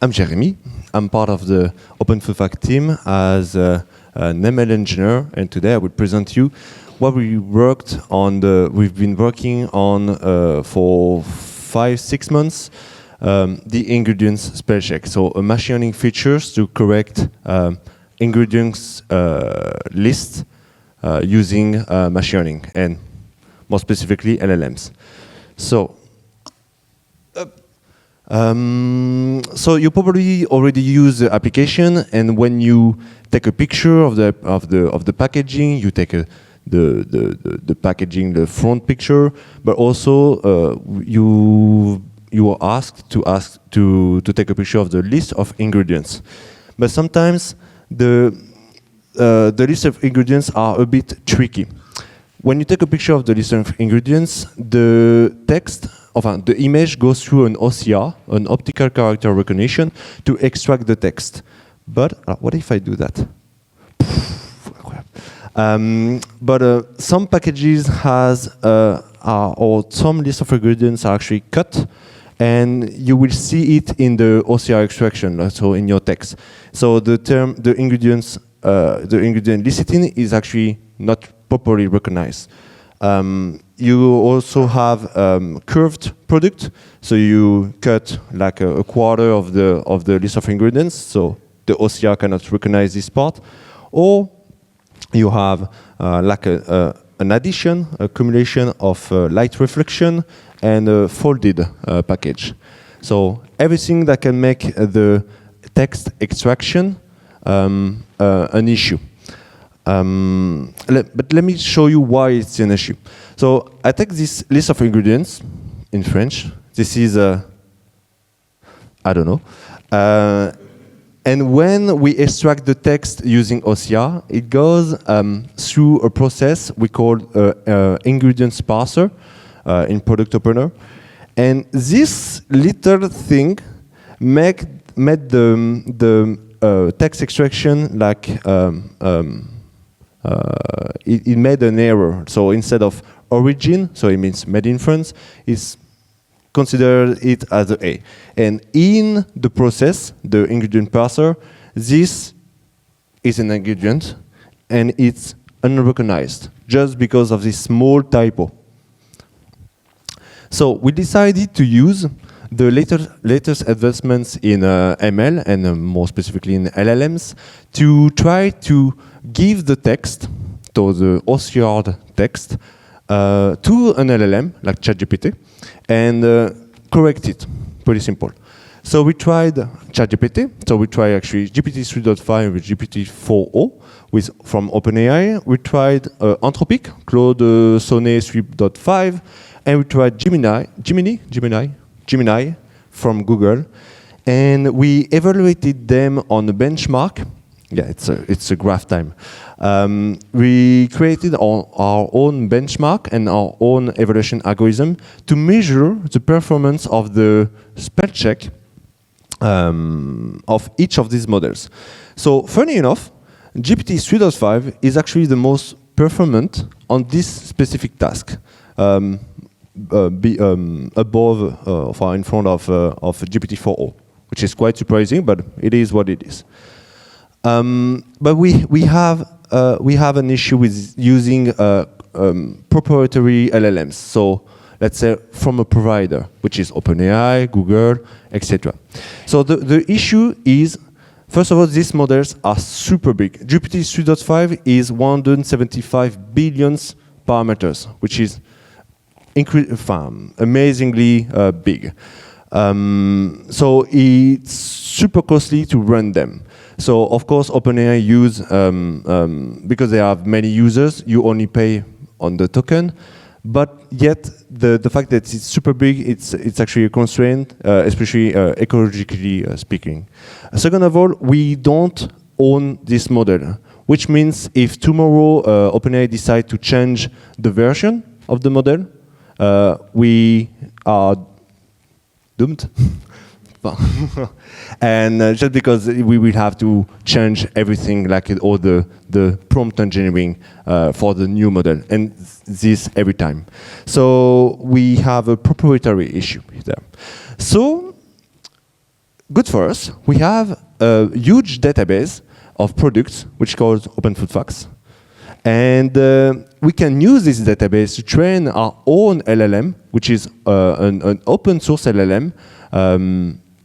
I'm Jeremy. I'm part of the OpenFullFact team as an ML engineer, and today I will present you what we worked on. We've been working on for 5-6 months. The ingredients spellcheck, so a machine learning features to correct ingredients list using machine learning and more specifically LLMs. So you probably already use the application, and when you take a picture of the packaging, you take the packaging, the front picture, but also you are asked to take a picture of the list of ingredients. But sometimes the list of ingredients are a bit tricky. When you take a picture of the list of ingredients, the text, the image goes through an OCR, an optical character recognition, to extract the text. But what if I do that? Some packages or some list of ingredients are actually cut, and you will see it in the OCR extraction, so in your text. So the ingredient listing is actually not properly recognized. You also have curved product, so you cut like a quarter of the list of ingredients, so the OCR cannot recognize this part. Or you have like an addition, accumulation of light reflection, and a folded package. So everything that can make the text extraction an issue. But let me show you why it's an issue. So I take this list of ingredients in French. This is I don't know. And when we extract the text using OCR, it goes through a process we call ingredients parser in Product Opener. And this little thing made the text extraction like it made an error. So instead of origin, so it means made in France, it's considered it as a A. And in the process, the ingredient parser, this is an ingredient, and it's unrecognized just because of this small typo. So we decided to use the latest advancements in ML, and more specifically in LLMs, to try to give the text, to the OCR text, to an LLM, like ChatGPT, and correct it. Pretty simple. So we tried ChatGPT. So we tried actually GPT 3.5 with GPT 4.0 from OpenAI. We tried Anthropic, Claude Sonnet 3.5, and we tried Gemini from Google, and we evaluated them on a benchmark. Yeah, it's a graph time. We created our own benchmark and our own evaluation algorithm to measure the performance of the spell check of each of these models. So funny enough, GPT 3.5 is actually the most performant on this specific task. Above or in front of GPT 4.0, which is quite surprising, but it is what it is. But we have an issue with using proprietary LLMs. So let's say from a provider, which is OpenAI, Google, etc. So the issue is, first of all, these models are super big. GPT 3.5 is 175 billion parameters, which is amazingly big. So it's super costly to run them. So of course OpenAI use, because they have many users, you only pay on the token, but yet the fact that it's super big, it's actually a constraint, especially ecologically speaking. Second of all, we don't own this model, which means if tomorrow OpenAI decide to change the version of the model, we are doomed. And just because we will have to change everything, like all the prompt engineering for the new model, and this every time. So we have a proprietary issue there. So good for us. We have a huge database of products, which is called Open Food Facts. And we can use this database to train our own LLM, which is an open source LLM,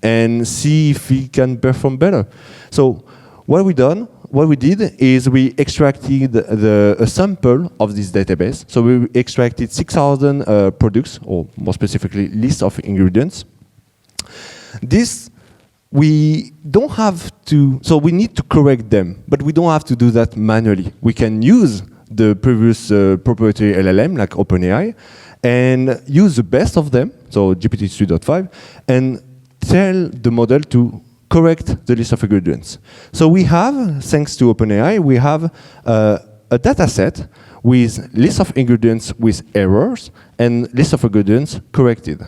and see if we can perform better. So what we did is we extracted a sample of this database. So we extracted 6,000 products, or more specifically, list of ingredients. This we don't have to, so we need to correct them, but we don't have to do that manually. We can use the previous proprietary LLM, like OpenAI, and use the best of them, so GPT 3.5, and tell the model to correct the list of ingredients. So we have, thanks to OpenAI, we have a data set with list of ingredients with errors and list of ingredients corrected.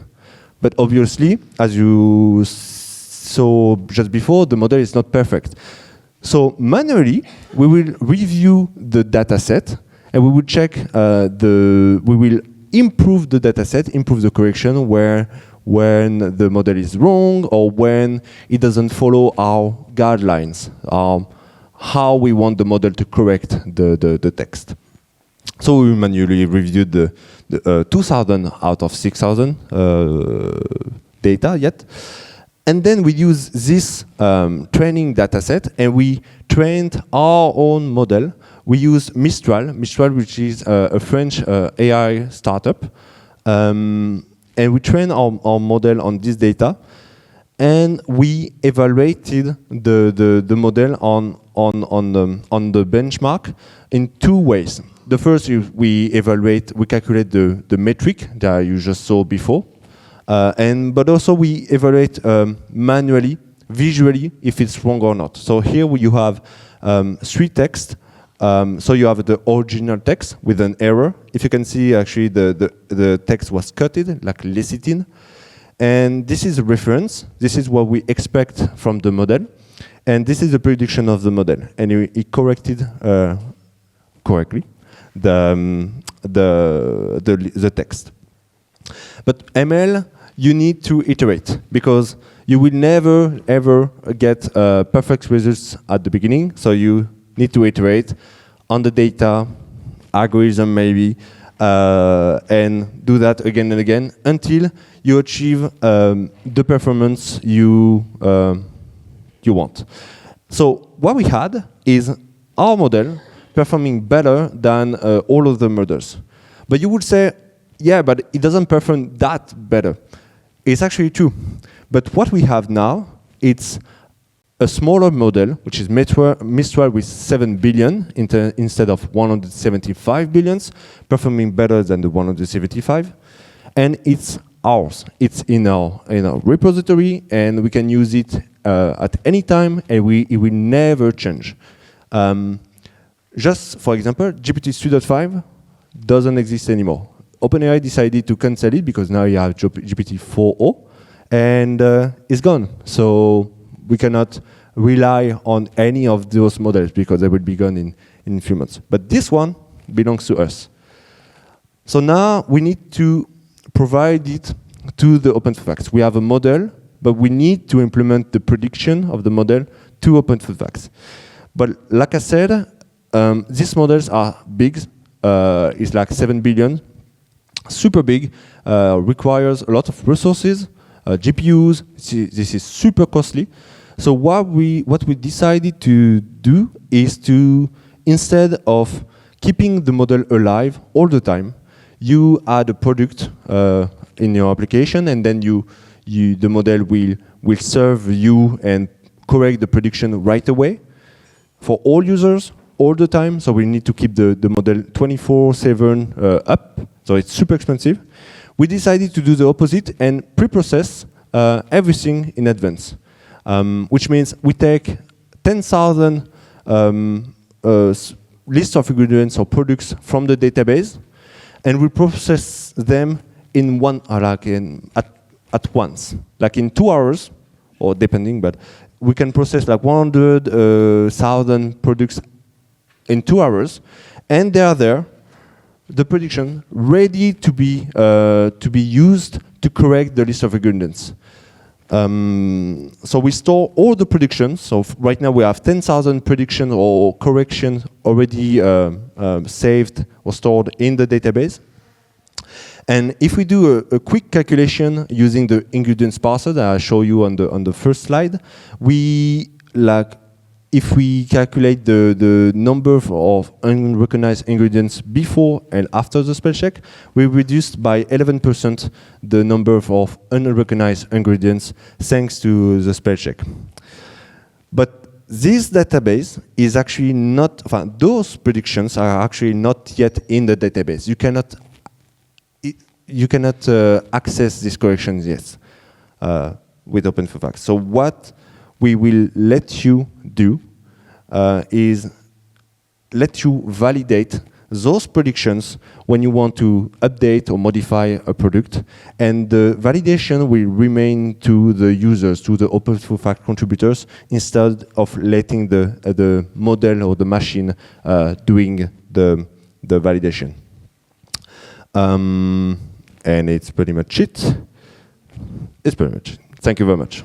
But obviously, as you saw just before, the model is not perfect. So manually, we will review the data set, and we will check we will improve the data set, improve the correction when the model is wrong or when it doesn't follow our guidelines, how we want the model to correct the text. So we manually reviewed the 2,000 out of 6,000 data yet. And then we use this training data set, and we trained our own model. We use Mistral, which is a French AI startup. And we trained our model on this data. And we evaluated the model on the benchmark in two ways. The first is we calculate the metric that you just saw before. But also we evaluate manually, visually, if it's wrong or not. So here you have three texts. So you have the original text with an error. If you can see, actually, the text was cutted, like lecithin. And this is a reference. This is what we expect from the model. And this is the prediction of the model. And it corrected correctly the text. But ML, you need to iterate, because you will never, ever get perfect results at the beginning. So you need to iterate on the data, algorithm maybe, and do that again and again until you achieve the performance you want. So what we had is our model performing better than all of the models. But you would say, yeah, but it doesn't perform that better. It's actually true. But what we have now, it's a smaller model, which is Mistral with 7 billion instead of 175 billions, performing better than the 175. And it's ours. It's in our repository, and we can use it at any time, and it will never change. Just for example, GPT 3.5 doesn't exist anymore. OpenAI decided to cancel it because now you have GPT 4.0, and it's gone. So we cannot rely on any of those models because they will be gone in a few months. But this one belongs to us. So now we need to provide it to the OpenFacts. We have a model, but we need to implement the prediction of the model to OpenFacts. But like I said, these models are big. It's like 7 billion. Super big, requires a lot of resources, GPUs. This is super costly. So what we decided to do is to, instead of keeping the model alive all the time, you add a product in your application, and then the model will serve you and correct the prediction right away for all users all the time. So we need to keep the model 24/7 up. So it's super expensive. We decided to do the opposite and pre-process everything in advance, which means we take 10,000 lists of ingredients or products from the database, and we process them in at once, like in 2 hours, or depending, but we can process like 100,000 products in 2 hours, and they are there, the prediction ready to be used to correct the list of ingredients. So we store all the predictions. So right now we have 10,000 predictions or corrections already saved or stored in the database. And if we do a quick calculation using the ingredients parser that I show you on the first slide, if we calculate the number of unrecognized ingredients before and after the spell check, we reduced by 11% the number of unrecognized ingredients thanks to the spell check. But this database is actually not, those predictions are actually not yet in the database. You cannot access these corrections yet with OpenFuFact. So what we will let you do is let you validate those predictions when you want to update or modify a product, and the validation will remain to the users, to the OpenFuFact contributors, instead of letting the model or the machine doing the validation. And it's pretty much it. It's pretty much it. Thank you very much.